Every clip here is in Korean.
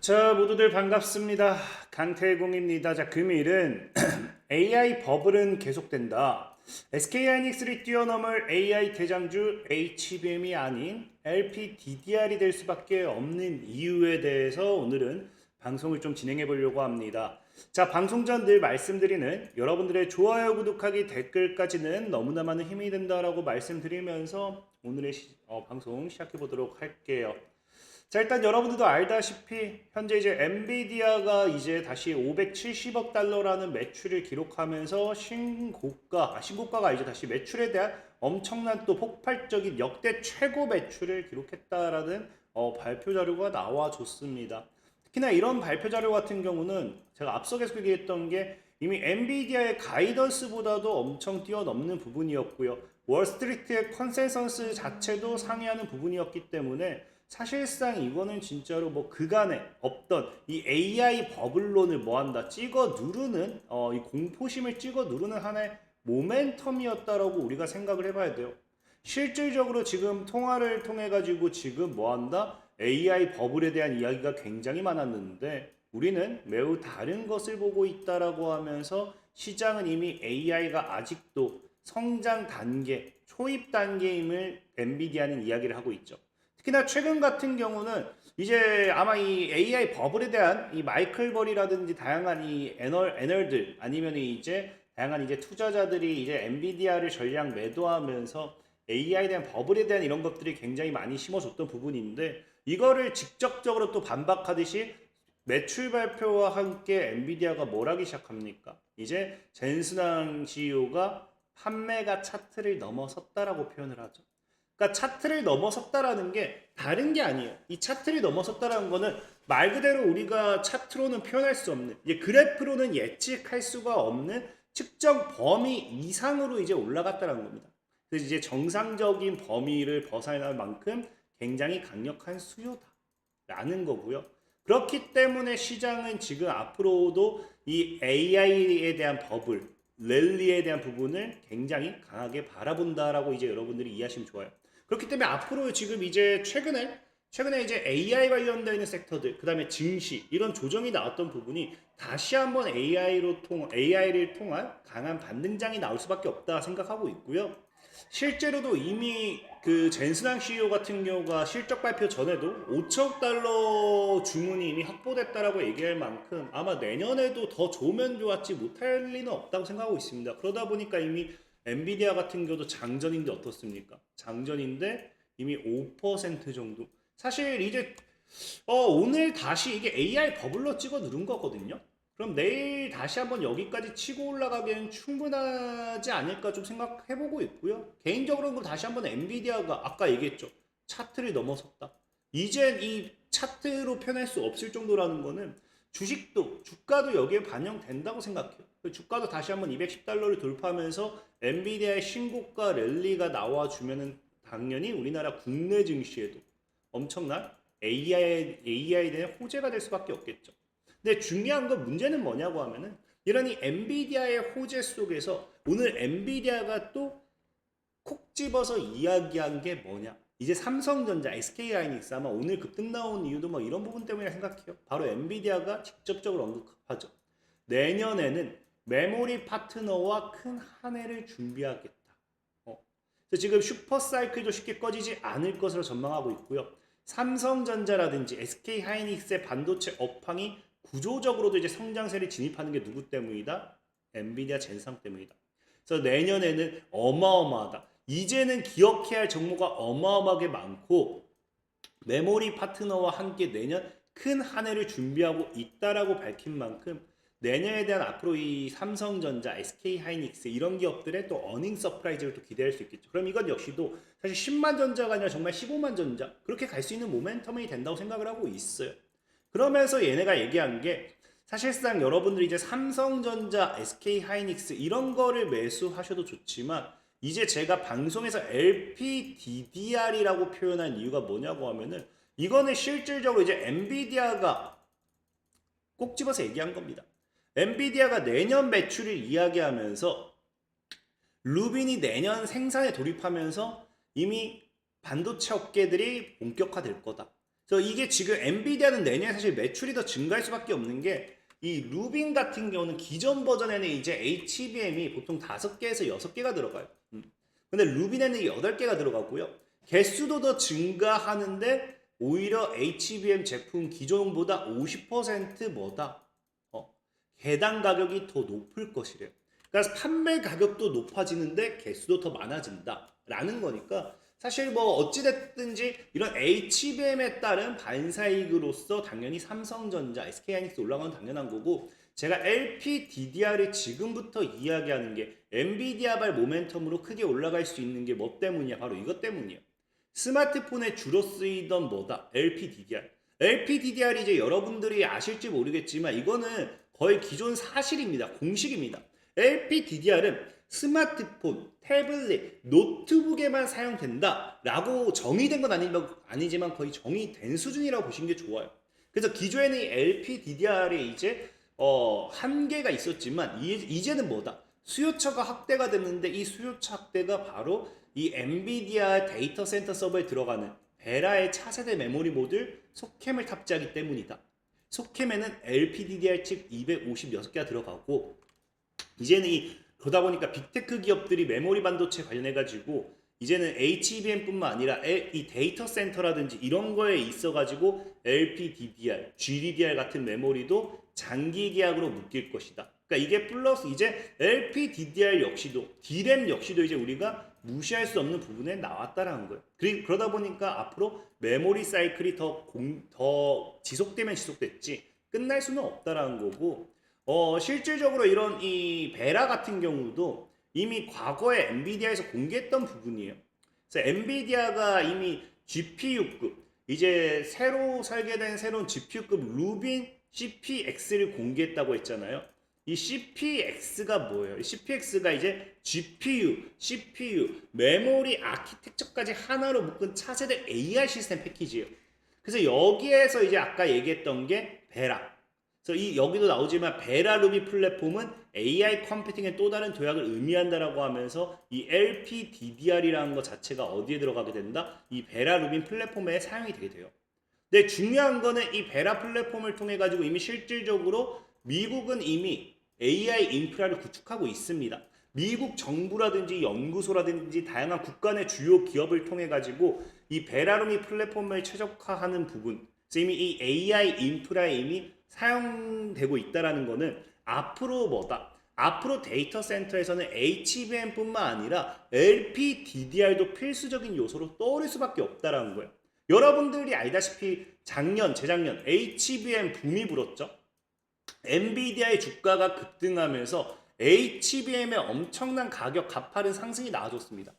자, 모두들 반갑습니다. 강태공입니다. 자, 금일은 AI 버블은 계속된다. SK하이닉스를 뛰어넘을 AI 대장주 HBM이 아닌 LPDDR이 될 수밖에 없는 이유에 대해서 오늘은 방송을 좀 진행해 보려고 합니다. 자, 방송 전 늘 말씀드리는 여러분들의 좋아요, 구독하기, 댓글까지는 너무나 많은 힘이 된다라고 말씀드리면서 오늘의 방송 시작해 보도록 할게요. 자, 일단 여러분들도 알다시피 현재 이제 엔비디아가 이제 다시 570억 달러라는 매출을 기록하면서 신고가가 이제 다시 매출에 대한 엄청난 또 폭발적인 역대 최고 매출을 기록했다라는 발표 자료가 나와줬습니다. 특히나 이런 발표 자료 같은 경우는 제가 앞서 계속 얘기했던 게 이미 엔비디아의 가이던스보다도 엄청 뛰어넘는 부분이었고요. 월스트리트의 컨센서스 자체도 상회하는 부분이었기 때문에 사실상 이거는 진짜로 뭐 그간에 없던 이 AI 버블론을 뭐한다 찍어 누르는 이 공포심을 찍어 누르는 하나의 모멘텀이었다라고 우리가 생각을 해봐야 돼요. 실질적으로 지금 통화를 통해 가지고 지금 뭐한다 AI 버블에 대한 이야기가 굉장히 많았는데 우리는 매우 다른 것을 보고 있다라고 하면서 시장은 이미 AI가 아직도 성장 단계, 초입 단계임을 엔비디아는 이야기를 하고 있죠. 특히나 최근 같은 경우는 이제 아마 이 AI 버블에 대한 이 마이클 버리라든지 다양한 이 애널들 아니면 이제 다양한 이제 투자자들이 이제 엔비디아를 전량 매도하면서 AI에 대한 버블에 대한 이런 것들이 굉장히 많이 심어줬던 부분인데 이거를 직접적으로 또 반박하듯이 매출 발표와 함께 엔비디아가 뭘 하기 시작합니까? 이제 젠슨왕 CEO가 판매가 차트를 넘어섰다라고 표현을 하죠. 그러니까 차트를 넘어섰다라는 게 다른 게 아니에요. 이 차트를 넘어섰다라는 거는 말 그대로 우리가 차트로는 표현할 수 없는, 이제 그래프로는 예측할 수가 없는 측정 범위 이상으로 이제 올라갔다라는 겁니다. 그래서 이제 정상적인 범위를 벗어날 만큼 굉장히 강력한 수요다라는 거고요. 그렇기 때문에 시장은 지금 앞으로도 이 AI에 대한 버블, 랠리에 대한 부분을 굉장히 강하게 바라본다라고 이제 여러분들이 이해하시면 좋아요. 그렇기 때문에 앞으로 지금 이제 최근에 이제 AI 관련되어 있는 섹터들, 그 다음에 증시 이런 조정이 나왔던 부분이 다시 한번 AI를 통한 강한 반등장이 나올 수밖에 없다 생각하고 있고요. 실제로도 이미 그 젠슨왕 CEO 같은 경우가 실적 발표 전에도 5천 달러 주문이 이미 확보됐다라고 얘기할 만큼 아마 내년에도 더 좋으면 좋았지 못할 리는 없다고 생각하고 있습니다. 그러다 보니까 이미 엔비디아 같은 경우도 장전인데 어떻습니까? 장전인데 이미 5% 정도. 사실 이제 오늘 다시 이게 AI 버블로 찍어 누른 거거든요. 그럼 내일 다시 한번 여기까지 치고 올라가기에는 충분하지 않을까 좀 생각해보고 있고요. 개인적으로는 다시 한번 엔비디아가 아까 얘기했죠. 차트를 넘어섰다. 이젠 이 차트로 표현할 수 없을 정도라는 거는 주가도 여기에 반영된다고 생각해요. 주가도 다시 한번 210달러를 돌파하면서 엔비디아의 신고가 랠리가 나와주면은 당연히 우리나라 국내 증시에도 엄청난 AI에 대한 호재가 될 수밖에 없겠죠. 근데 중요한 건 문제는 뭐냐고 하면은 이런 이 엔비디아의 호재 속에서 오늘 엔비디아가 또 콕 집어서 이야기한 게 뭐냐? 이제 삼성전자, SK하이닉스 아마 오늘 급등 나온 이유도 뭐 이런 부분 때문에 생각해요. 바로 엔비디아가 직접적으로 언급하죠. 내년에는 메모리 파트너와 큰 한 해를 준비하겠다. 그래서 지금 슈퍼 사이클도 쉽게 꺼지지 않을 것으로 전망하고 있고요. 삼성전자라든지 SK하이닉스의 반도체 업황이 구조적으로도 이제 성장세를 진입하는 게 누구 때문이다? 엔비디아 젠상 때문이다. 그래서 내년에는 어마어마하다. 이제는 기억해야 할 정보가 어마어마하게 많고 메모리 파트너와 함께 내년 큰 한 해를 준비하고 있다라고 밝힌 만큼 내년에 대한 앞으로 이 삼성전자, SK하이닉스 이런 기업들의 또 어닝 서프라이즈를 또 기대할 수 있겠죠. 그럼 이건 역시도 사실 10만 전자가 아니라 정말 15만 전자 그렇게 갈 수 있는 모멘텀이 된다고 생각을 하고 있어요. 그러면서 얘네가 얘기한 게 사실상 여러분들이 이제 삼성전자, SK하이닉스 이런 거를 매수하셔도 좋지만 이제 제가 방송에서 LPDDR이라고 표현한 이유가 뭐냐고 하면은 이거는 실질적으로 이제 엔비디아가 꼭 집어서 얘기한 겁니다. 엔비디아가 내년 매출을 이야기하면서 루빈이 내년 생산에 돌입하면서 이미 반도체 업계들이 본격화될 거다. 그래서 이게 지금 엔비디아는 내년에 사실 매출이 더 증가할 수밖에 없는 게 이 루빈 같은 경우는 기존 버전에는 이제 HBM이 보통 5개에서 6개가 들어가요. 근데 루빈에는 8개가 들어가고요. 개수도 더 증가하는데 오히려 HBM 제품 기존보다 50% 뭐다? 개당 가격이 더 높을 것이래요. 그러니까 판매 가격도 높아지는데 개수도 더 많아진다라는 거니까 사실 뭐 어찌됐든지 이런 HBM에 따른 반사이익으로서 당연히 삼성전자, SK하이닉스 올라가는 당연한 거고 제가 LPDDR이 지금부터 이야기하는 게 엔비디아발 모멘텀으로 크게 올라갈 수 있는 게 뭐 때문이야? 바로 이것 때문이에요. 스마트폰에 주로 쓰이던 뭐다? LPDDR. LPDDR이 이제 여러분들이 아실지 모르겠지만 이거는 거의 기존 사실입니다. 공식입니다. LPDDR은 스마트폰, 태블릿, 노트북에만 사용된다라고 정의된 건 아니지만 거의 정의된 수준이라고 보시는 게 좋아요. 그래서 기존에는 이 LPDDR이 이제 한계가 있었지만 이제는 뭐다? 수요처가 확대가 됐는데 이 수요처 확대가 바로 이 엔비디아 데이터 센터 서버에 들어가는 베라의 차세대 메모리 모듈 소캠을 탑재하기 때문이다. 소캠에는 LPDDR 칩 256개가 들어가고 이제는 그러다 보니까 빅테크 기업들이 메모리 반도체 관련해가지고 이제는 HBM뿐만 아니라 이 데이터 센터라든지 이런 거에 있어가지고 LPDDR, GDDR 같은 메모리도 장기 계약으로 묶일 것이다. 그러니까 이게 플러스 이제 LPDDR 역시도 D램 역시도 이제 우리가 무시할 수 없는 부분에 나왔다라는 거예요. 그러다 보니까 앞으로 메모리 사이클이 더 지속되면 지속됐지 끝날 수는 없다라는 거고 실질적으로 이런 이 베라 같은 경우도 이미 과거에 엔비디아에서 공개했던 부분이에요. 그래서 엔비디아가 이미 GPU급 이제 새로 설계된 새로운 GPU급 루빈 CPX를 공개했다고 했잖아요. 이 CPX가 뭐예요? 이 CPX가 이제 GPU, CPU, 메모리 아키텍처까지 하나로 묶은 차세대 AI 시스템 패키지예요. 그래서 여기에서 이제 아까 얘기했던 게 베라. 그래서 여기도 나오지만 베라 루비 플랫폼은 AI 컴퓨팅의 또 다른 도약을 의미한다라고 하면서 이 LPDDR이라는 것 자체가 어디에 들어가게 된다? 이 베라 루빈 플랫폼에 사용이 되게 돼요. 근데 중요한 거는 이 베라 플랫폼을 통해 가지고 이미 실질적으로 미국은 이미 AI 인프라를 구축하고 있습니다. 미국 정부라든지 연구소라든지 다양한 국가 내 주요 기업을 통해 가지고 이 베라루미 플랫폼을 최적화하는 부분, 이미 이 AI 인프라에 이미 사용되고 있다라는 거는 앞으로 뭐다? 앞으로 데이터 센터에서는 HBM뿐만 아니라 LPDDR도 필수적인 요소로 떠오를 수밖에 없다라는 거예요. 여러분들이 알다시피 작년, 재작년 HBM 붐이 불었죠. 엔비디아의 주가가 급등하면서 HBM의 엄청난 가격 가파른 상승이 나와줬습니다.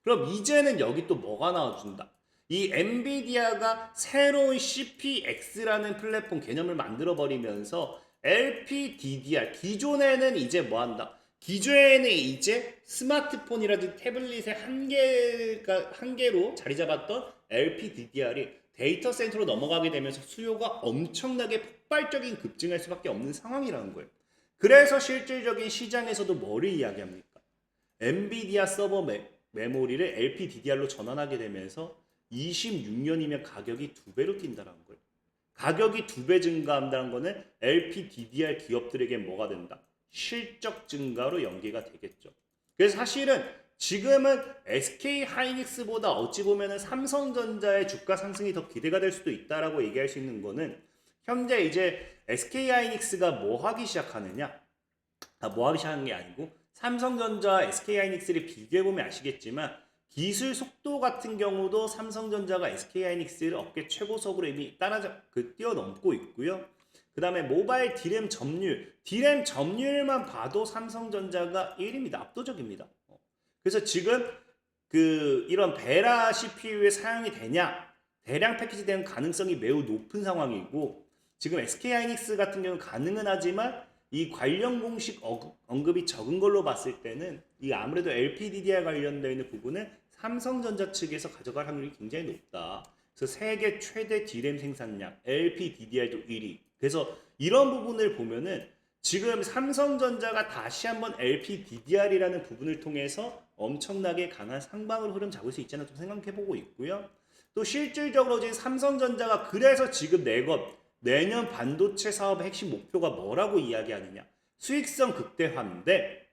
그럼 이제는 여기 또 뭐가 나와준다? 이 엔비디아가 새로운 CPX라는 플랫폼 개념을 만들어버리면서 LPDDR, 기존에는 이제 뭐한다? 기존에는 이제 스마트폰이라든지 태블릿의 한계로 자리 잡았던 LPDDR이 데이터 센터로 넘어가게 되면서 수요가 엄청나게 폭발적인 급증할 수밖에 없는 상황이라는 거예요. 그래서 실질적인 시장에서도 뭐를 이야기합니까? 엔비디아 서버 메모리를 LPDDR로 전환하게 되면서 26년이면 가격이 2배로 뛴다는 거예요. 가격이 2배 증가한다는 거는 LPDDR 기업들에게 뭐가 된다? 실적 증가로 연계가 되겠죠. 그래서 사실은 지금은 SK하이닉스보다 어찌 보면은 삼성전자의 주가 상승이 더 기대가 될 수도 있다라고 얘기할 수 있는 거는 현재 이제 SK하이닉스가 뭐 하기 시작하느냐? 뭐 하기 시작한 게 아니고 삼성전자, SK하이닉스를 비교해보면 아시겠지만 기술 속도 같은 경우도 삼성전자가 SK하이닉스를 업계 최고석으로 이미 뛰어넘고 있고요. 그 다음에 모바일 D램 점유율만 봐도 삼성전자가 1위입니다. 압도적입니다. 그래서 지금 이런 베라 CPU에 사용이 되냐? 대량 패키지 되는 가능성이 매우 높은 상황이고 지금 SK하이닉스 같은 경우는 가능은 하지만 이 관련 공식 언급이 적은 걸로 봤을 때는 이 아무래도 LPDDR 관련되어 있는 부분은 삼성전자 측에서 가져갈 확률이 굉장히 높다. 그래서 세계 최대 D램 생산량 LPDDR도 1위. 그래서 이런 부분을 보면은 지금 삼성전자가 다시 한번 LPDDR이라는 부분을 통해서 엄청나게 강한 상방으로 흐름 잡을 수 있지 않나 좀 생각해보고 있고요. 또 실질적으로 지금 삼성전자가 그래서 지금 내년 반도체 사업의 핵심 목표가 뭐라고 이야기하느냐? 수익성 극대화인데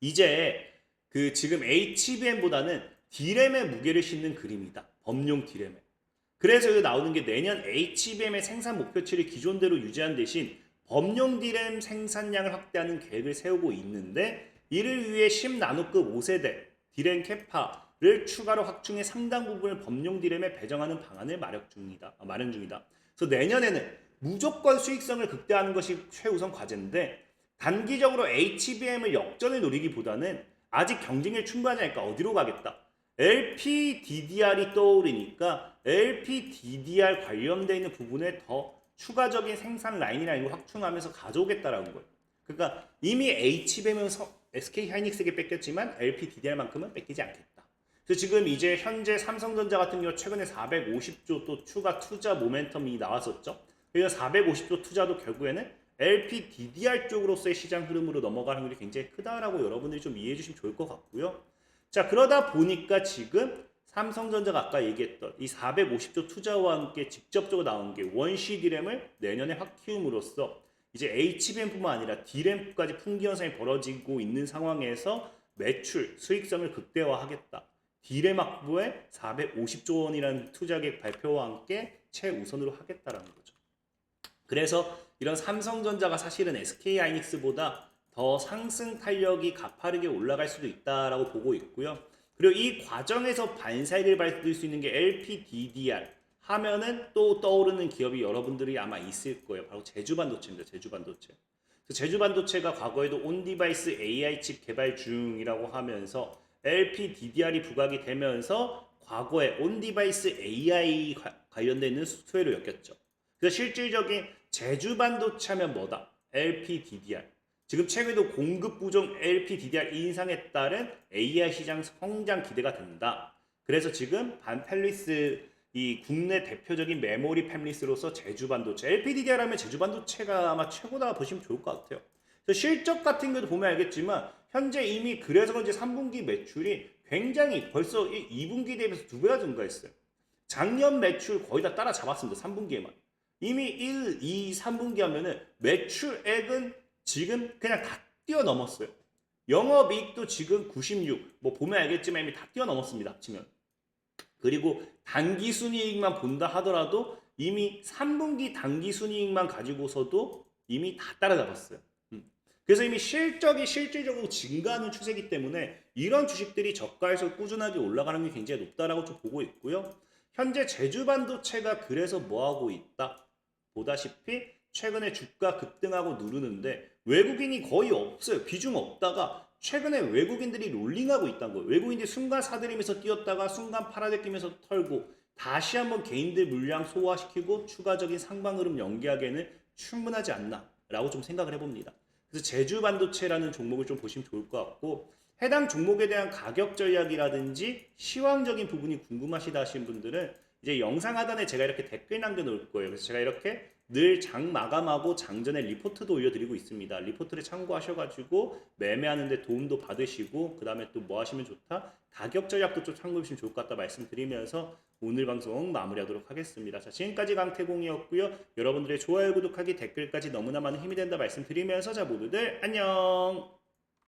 이제 그 지금 HBM보다는 D램에 무게를 싣는 그림이다. 범용 D램에. 그래서 여기 나오는 게 내년 HBM의 생산 목표치를 기존대로 유지한 대신 범용 D램 생산량을 확대하는 계획을 세우고 있는데 이를 위해 10나노급 5세대 D램 캐파를 추가로 확충해 상당 부분을 범용 D램에 배정하는 방안을 마련 중이다. 그래서 내년에는 무조건 수익성을 극대화하는 것이 최우선 과제인데 단기적으로 HBM을 역전을 노리기보다는 아직 경쟁력이 충분하지 않으니까 어디로 가겠다. LPDDR이 떠오르니까 LPDDR 관련되어 있는 부분에 더 추가적인 생산 라인이나 이런 걸 확충하면서 가져오겠다라는 거예요. 그러니까 이미 HBM은 SK하이닉스에게 뺏겼지만 LPDDR만큼은 뺏기지 않겠다. 그래서 지금 이제 현재 삼성전자 같은 경우 최근에 450조 또 추가 투자 모멘텀이 나왔었죠. 그래서 450조 투자도 결국에는 LPDDR 쪽으로서의 시장 흐름으로 넘어갈 확률이 굉장히 크다라고 여러분들이 좀 이해해 주시면 좋을 것 같고요. 자, 그러다 보니까 지금 삼성전자가 아까 얘기했던 이 450조 투자와 함께 직접적으로 나온 게 원시 D램을 내년에 확 키움으로써 이제 HBM뿐만 아니라 D램까지 풍기 현상이 벌어지고 있는 상황에서 매출, 수익성을 극대화하겠다. D램 확보에 450조 원이라는 투자 계획 발표와 함께 최우선으로 하겠다라는 거죠. 그래서 이런 삼성전자가 사실은 SK하이닉스보다 더 상승 탄력이 가파르게 올라갈 수도 있다라고 보고 있고요. 그리고 이 과정에서 반사이를 받을 수 있는 게 LPDDR 하면은 또 떠오르는 기업이 여러분들이 아마 있을 거예요. 바로 제주반도체입니다. 제주반도체. 제주반도체가 과거에도 온디바이스 AI 칩 개발 중이라고 하면서 LPDDR이 부각이 되면서 과거에 온디바이스 AI 관련되어 있는 수혜로 엮였죠. 그래서 실질적인 제주반도체 하면 뭐다? LPDDR. 지금 최근에도 공급 부족 LPDDR 인상에 따른 AI 시장 성장 기대가 된다. 그래서 지금 반펠리스 이 국내 대표적인 메모리 팹리스로서 제주반도체 LPDDR 하면 제주반도체가 아마 최고다 보시면 좋을 것 같아요. 그래서 실적 같은 것도 보면 알겠지만 현재 이미 그래서 그런지 3분기 매출이 굉장히 벌써 2분기 대비해서 2배가 증가했어요. 작년 매출 거의 다 따라잡았습니다. 3분기에만. 이미 1, 2, 3분기 하면은 매출액은 지금 그냥 다 뛰어넘었어요. 영업이익도 지금 96, 뭐 보면 알겠지만 이미 다 뛰어넘었습니다. 합치면. 그리고 당기순이익만 본다 하더라도 이미 3분기 당기순이익만 가지고서도 이미 다 따라잡았어요. 그래서 이미 실적이 실질적으로 증가하는 추세이기 때문에 이런 주식들이 저가에서 꾸준하게 올라가는 게 굉장히 높다라고 좀 보고 있고요. 현재 제주반도체가 그래서 뭐하고 있다? 보다시피 최근에 주가 급등하고 누르는데 외국인이 거의 없어요. 비중 없다가 최근에 외국인들이 롤링하고 있다는 거예요. 외국인들이 순간 사들이면서 뛰었다가 순간 팔아제끼면서 털고 다시 한번 개인들 물량 소화시키고 추가적인 상방 흐름 연기하기에는 충분하지 않나 라고 좀 생각을 해봅니다. 그래서 제주반도체라는 종목을 좀 보시면 좋을 것 같고 해당 종목에 대한 가격 전략이라든지 시황적인 부분이 궁금하시다 하신 분들은 이제 영상 하단에 제가 이렇게 댓글 남겨놓을 거예요. 그래서 제가 이렇게 늘 장 마감하고 장전에 리포트도 올려드리고 있습니다. 리포트를 참고하셔가지고 매매하는 데 도움도 받으시고 그 다음에 또 뭐 하시면 좋다? 가격 전략도 좀 참고해주시면 좋을 것 같다 말씀드리면서 오늘 방송 마무리하도록 하겠습니다. 자, 지금까지 강태공이었고요. 여러분들의 좋아요, 구독하기, 댓글까지 너무나 많은 힘이 된다 말씀드리면서 자 모두들 안녕!